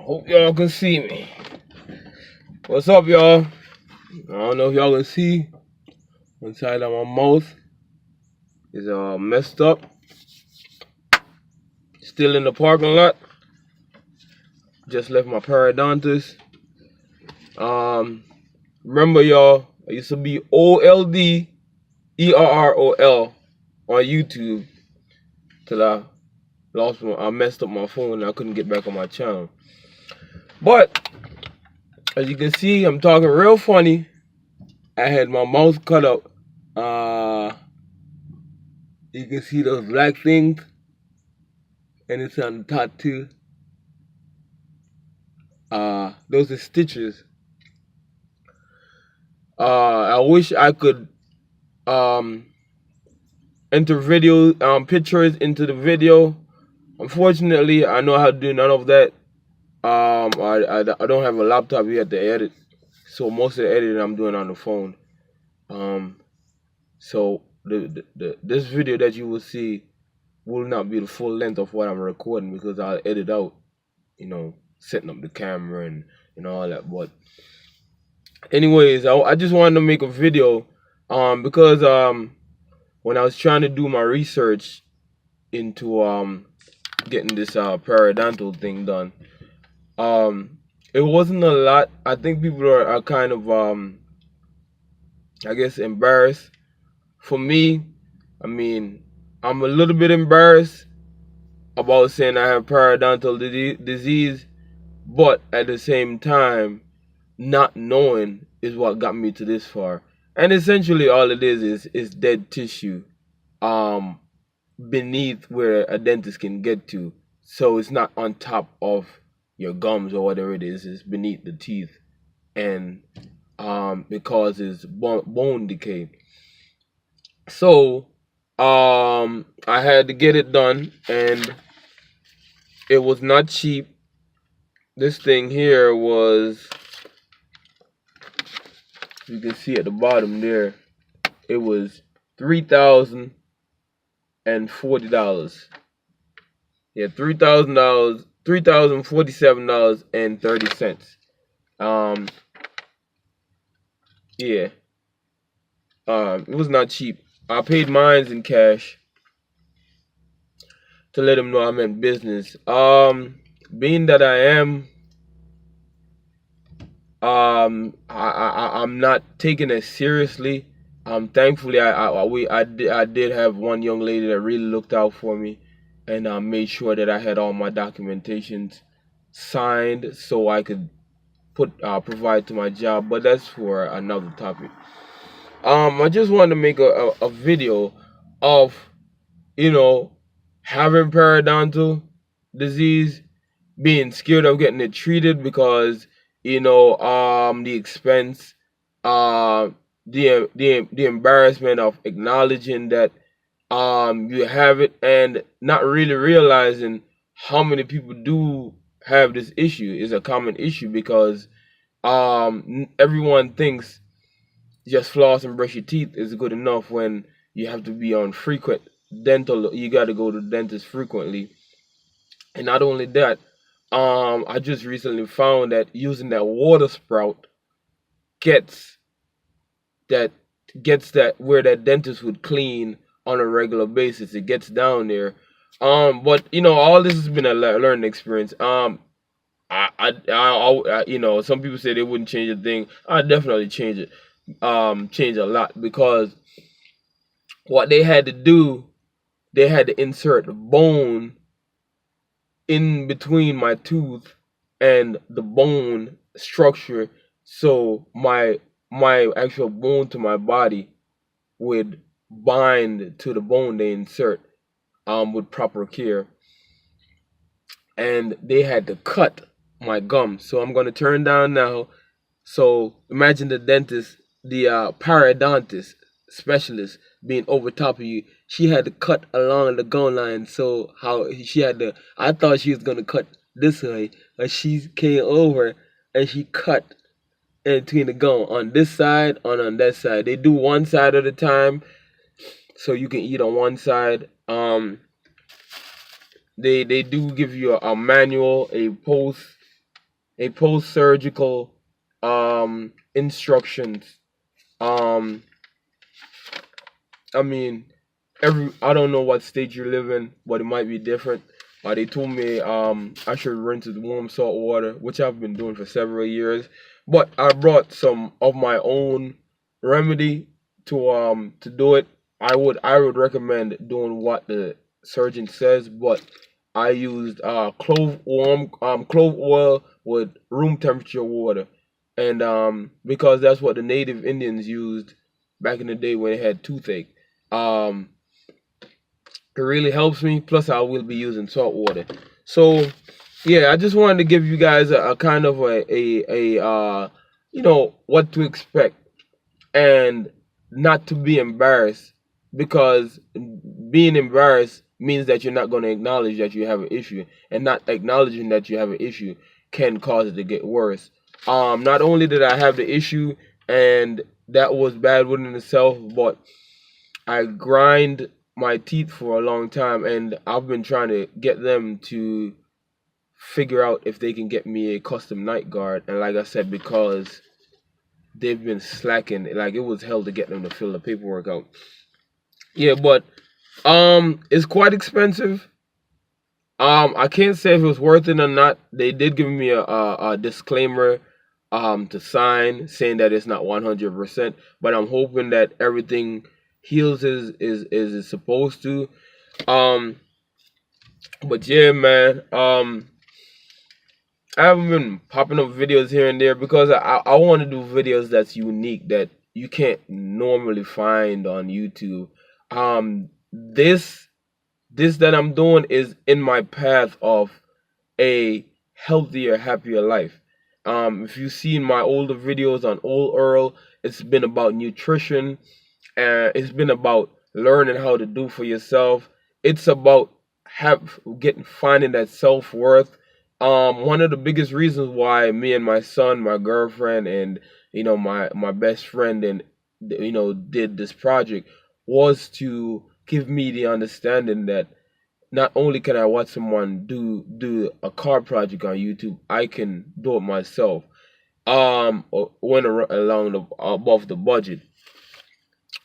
Hope y'all can see me. What's up, y'all? I don't know if y'all can see. One side of my mouth is messed up. Still in the parking lot. Just left my periodontist. Remember, y'all, I used to be OLD ERROL on YouTube till I messed up my phone and I couldn't get back on my channel. But as you can see, I'm talking real funny. I had my mouth cut up. You can see those black things, and it's on the top too. Those are stitches. I wish I could enter video pictures into the video. Unfortunately, I know how to do none of that. I don't have a laptop yet to edit, so most of the editing I'm doing on the phone. So this video that you will see will not be the full length of what I'm recording because I'll edit out, setting up the camera and all that. But anyways, I just wanted to make a video because when I was trying to do my research into getting this periodontal thing done, it wasn't a lot. I think people are kind of I guess embarrassed. For me, I mean, I'm a little bit embarrassed about saying I have periodontal disease, but at the same time, not knowing is what got me to this far. And essentially all it is dead tissue beneath where a dentist can get to. So it's not on top of your gums or whatever it is, it's beneath the teeth. And it causes bone decay. So I had to get it done, and it was not cheap. This thing here was, you can see at the bottom there, it was $3,040. Yeah, $3,000, $3,047.30. Yeah. It was not cheap. I paid mines in cash to let them know I meant business. Being that I am, I'm not taking it seriously. Thankfully, I did have one young lady that really looked out for me and made sure that I had all my documentations signed so I could provide to my job. But that's for another topic. I just wanted to make a video of, having periodontal disease, being scared of getting it treated because, the expense, the embarrassment of acknowledging that you have it and not really realizing how many people do have this issue. Is a common issue because everyone thinks just floss and brush your teeth is good enough when you have to be on frequent dental. You got to go to the dentist frequently. And not only that, I just recently found that using that water spout gets that where that dentist would clean on a regular basis. It gets down there. But all this has been a learning experience. Some people say they wouldn't change a thing. I definitely change it. Change a lot, because what they had to do, they had to insert the bone in between my tooth and the bone structure, so my actual bone to my body would bind to the bone they insert with proper care. And they had to cut my gum. So I'm going to turn down now. So imagine the dentist, the periodontist specialist being over top of you. She had to cut along the gum line. So I thought she was going to cut this way, but she came over and she cut in between the gum on this side and on that side. They do one side at a time, so you can eat on one side. They do give you a manual, a post a post-surgical instructions. Um, I mean, I don't know what state you live in, but it might be different. They told me I should rinse with warm salt water, which I've been doing for several years. But I brought some of my own remedy to do it. I would recommend doing what the surgeon says, but I used clove oil with room temperature water, and because that's what the native Indians used back in the day when they had toothache. Um, it really helps me. Plus, I will be using salt water. So, yeah, I just wanted to give you guys a kind of what to expect and not to be embarrassed, because being embarrassed means that you're not going to acknowledge that you have an issue, and not acknowledging that you have an issue can cause it to get worse. Not only did I have the issue, and that was bad within itself, but I grind my teeth for a long time, and I've been trying to get them to figure out if they can get me a custom night guard. And like I said, because they've been slacking, like it was hell to get them to fill the paperwork out. Yeah, but it's quite expensive. I can't say if it was worth it or not. They did give me a disclaimer to sign saying that it's not 100%, but I'm hoping that everything heals as it's supposed to. Um, but yeah, man. I haven't been popping up videos here and there because I want to do videos that's unique that you can't normally find on YouTube. This that I'm doing is in my path of a healthier, happier life. If you've seen my older videos on Old Earl, it's been about nutrition, and it's been about learning how to do for yourself. It's about finding that self-worth. One of the biggest reasons why me and my son, my girlfriend, and my best friend, and did this project was to give me the understanding that not only can I watch someone do a car project on YouTube, I can do it myself. Went along above the budget,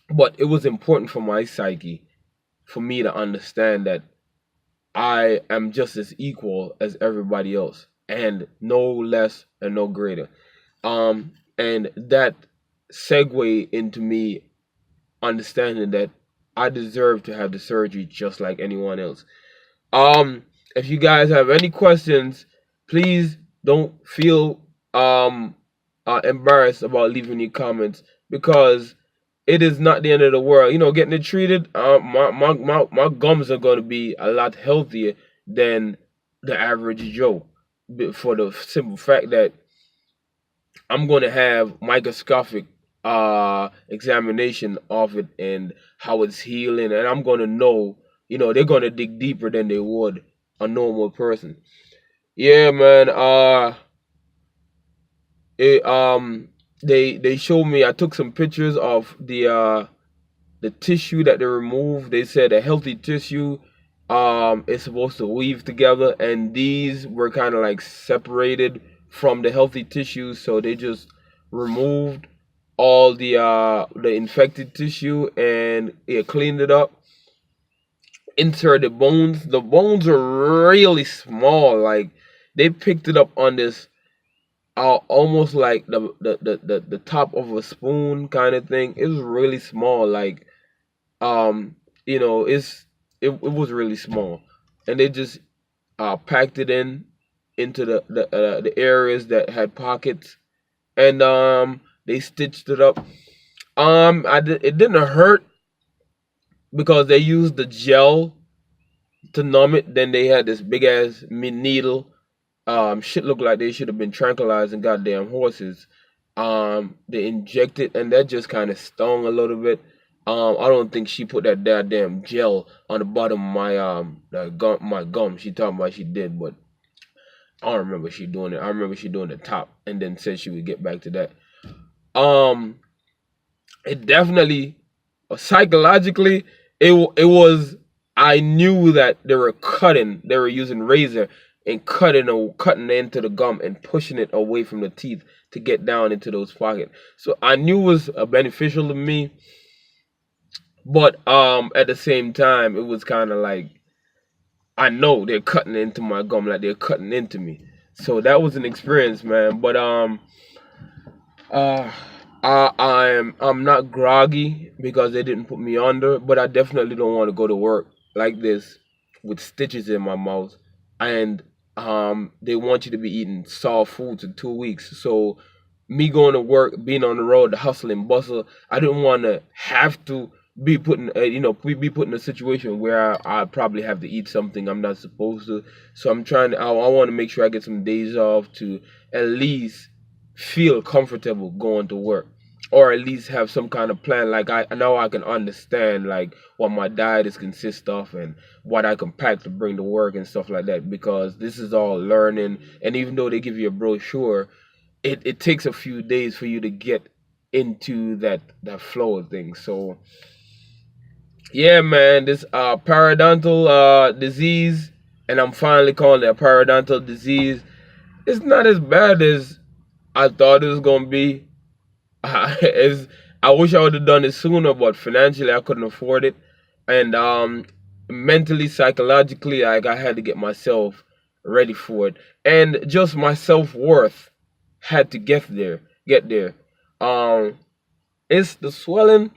but it was important for my psyche for me to understand that I am just as equal as everybody else, and no less and no greater. And that segue into me understanding that I deserve to have the surgery just like anyone else. Um, if you guys have any questions, please don't feel embarrassed about leaving your comments, because it is not the end of the world. Getting it treated, my gums are going to be a lot healthier than the average Joe, for the simple fact that I'm going to have microscopic examination of it and how it's healing, and I'm going to know, they're going to dig deeper than they would a normal person. Yeah, man. It, they showed me. I took some pictures of the tissue that they removed. They said a healthy tissue is supposed to weave together, and these were kind of like separated from the healthy tissues, so they just removed all the infected tissue, and it cleaned it up. Insert the bones. The bones are really small. Like, they picked it up on this almost like the top of a spoon kind of thing. It was really small. Like, it was really small, and they just packed it into the areas that had pockets, and they stitched it up. It didn't hurt because they used the gel to numb it. Then they had this big ass needle. Shit looked like they should have been tranquilizing goddamn horses. They injected, and that just kind of stung a little bit. I don't think she put that goddamn gel on the bottom of my gum. She talking about she did, but I don't remember she doing it. I remember she doing the top, and then said she would get back to that. Um, it definitely, psychologically, it was. I knew that they were using razor, and cutting into the gum and pushing it away from the teeth to get down into those pockets. So I knew it was beneficial to me, but at the same time it was kind of like, I know they're cutting into my gum, like they're cutting into me. So that was an experience, man. But uh, I'm not groggy because they didn't put me under, but I definitely don't want to go to work like this with stitches in my mouth, and they want you to be eating soft foods in 2 weeks. So me going to work, being on the road, the hustle and bustle, I didn't want to have to be put in, be put in a situation where I probably have to eat something I'm not supposed to. So I want to make sure I get some days off to at least feel comfortable going to work, or at least have some kind of plan. Like I can understand like what my diet is consist of and what I can pack to bring to work and stuff like that, because this is all learning. And even though they give you a brochure, it takes a few days for you to get into that flow of things. So yeah, man, this periodontal disease, and I'm finally calling it a periodontal disease, it's not as bad as I thought it was gonna be. I wish I would have done it sooner, but financially I couldn't afford it, and mentally, psychologically, like I had to get myself ready for it, and just my self-worth had to get there. It's the swelling.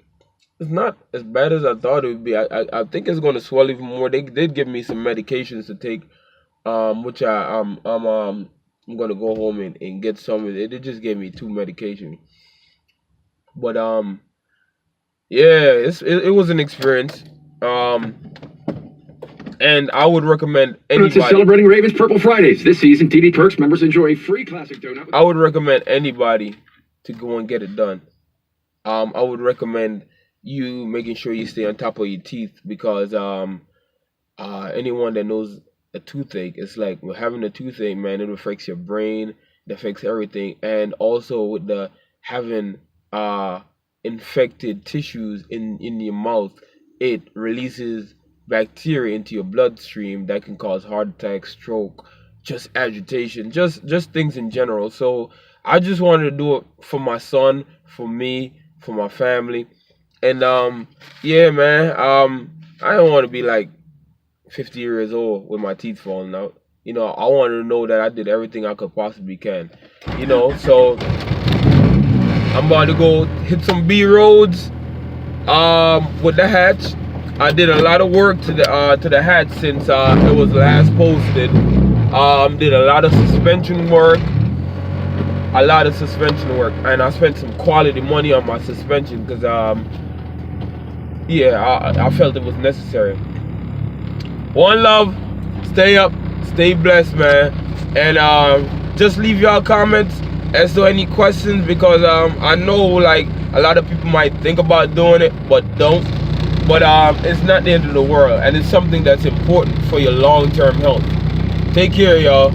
It's not as bad as I thought it would be. I think it's going to swell even more. They did give me some medications to take, which I'm gonna go home and get some of it. They just gave me 2 medications, but yeah, it was an experience. And I would recommend anybody celebrating Ravens Purple Fridays this season. TD Perks members enjoy a free classic donut. I would recommend anybody to go and get it done. I would recommend you making sure you stay on top of your teeth, because anyone that knows a toothache, it's like having a toothache, man. It affects your brain, it affects everything, and also with the having infected tissues in your mouth, it releases bacteria into your bloodstream that can cause heart attack, stroke, just agitation, just things in general. So I just wanted to do it for my son, for me, for my family, and yeah, man. I don't want to be like 50 years old with my teeth falling out. I wanted to know that I did everything I could possibly can. So I'm about to go hit some B roads with the hatch. I did a lot of work to the hatch since it was last posted. Did a lot of suspension work. And I spent some quality money on my suspension because yeah, I felt it was necessary. One love, stay up, stay blessed, man, and just leave y'all comments as to any questions, because I know like a lot of people might think about doing it but don't. But it's not the end of the world, and it's something that's important for your long-term health. Take care, y'all.